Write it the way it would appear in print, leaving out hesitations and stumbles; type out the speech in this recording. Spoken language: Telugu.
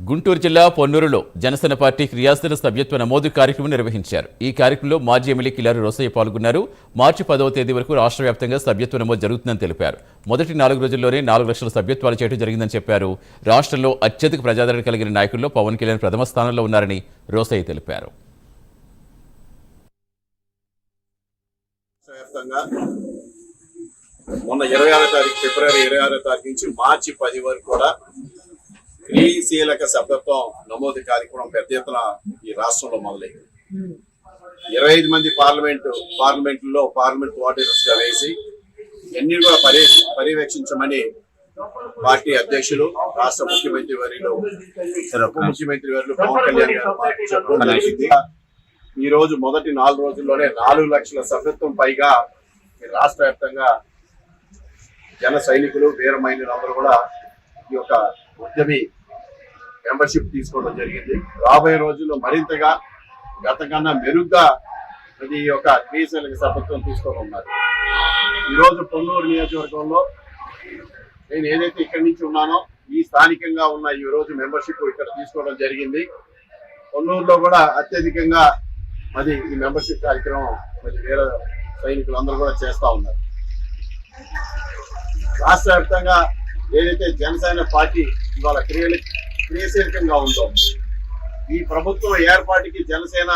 గుంటూరు జిల్లా పొన్నూరులో జనసేన పార్టీ క్రియాశీల సభ్యత్వ నమోదు కార్యక్రమం నిర్వహించారు. ఈ కార్యక్రమంలో మాజీ ఎమ్మెల్యే కిలారి రోసయ్య పాల్గొన్నారు. మార్చి 10వ తేదీ వరకు రాష్ట్ర వ్యాప్తంగా సభ్యత్వ నమోదు జరుగుతుందని తెలిపారు. మొదటి 4 రోజుల్లోనే 4 లక్షల సభ్యత్వాలు చేయడం జరిగిందని చెప్పారు. రాష్ట్రంలో అత్యధిక ప్రజాదరణ కలిగిన నాయకుల్లో పవన్ కళ్యాణ్ ప్రథమ స్థానంలో ఉన్నారని రోసయ్య తెలిపారు. మొన్న 26వ తారీఖు ఫిబ్రవరి 26వ తారీఖు నుంచి మార్చి 10 వరకు కూడా క్రియాశీలక సభ్యత్వం నమోదు కార్యక్రమం పెద్ద ఎత్తున ఈ రాష్ట్రంలో మొదలైంది. 25 మంది పార్లమెంట్లో పార్లమెంట్ వార్డర్స్ గా వేసి ఎన్ని కూడా పర్యవేక్షించమని పార్టీ అధ్యక్షులు రాష్ట్ర ముఖ్యమంత్రి వర్యులు ఉప ముఖ్యమంత్రి వర్యులు పవన్ కళ్యాణ్ గారు చెప్పడం జరిగింది. ఈ రోజు మొదటి 4 రోజుల్లోనే 4 లక్షల సభ్యత్వం పైగా రాష్ట్ర వ్యాప్తంగా జన సైనికులు వీరమైనలు అందరూ కూడా ఈ యొక్క ఉద్యమి మెంబర్షిప్ తీసుకోవడం జరిగింది. రాబోయే రోజుల్లో మరింతగా గత కన్నా మెరుగ్గా ఈ యొక్క క్రియాశీలక సభ్యత్వం తీసుకోవడం ఉన్నారు. ఈరోజు పొన్నూరు నియోజకవర్గంలో నేను ఏదైతే ఇక్కడి నుంచి ఉన్నానో ఈ స్థానికంగా ఉన్న ఈ రోజు మెంబర్షిప్ ఇక్కడ తీసుకోవడం జరిగింది. పొన్నూరులో కూడా అత్యధికంగా మరి ఈ మెంబర్షిప్ కార్యక్రమం మరి వీర సైనికులు అందరూ కూడా చేస్తా ఉన్నారు. రాష్ట్ర వ్యాప్తంగా ఏదైతే జనసేన పార్టీ ఇవాళ క్రియాశీలకంగా ఉందో ఈ ప్రభుత్వం ఏర్పాటుకి జనసేన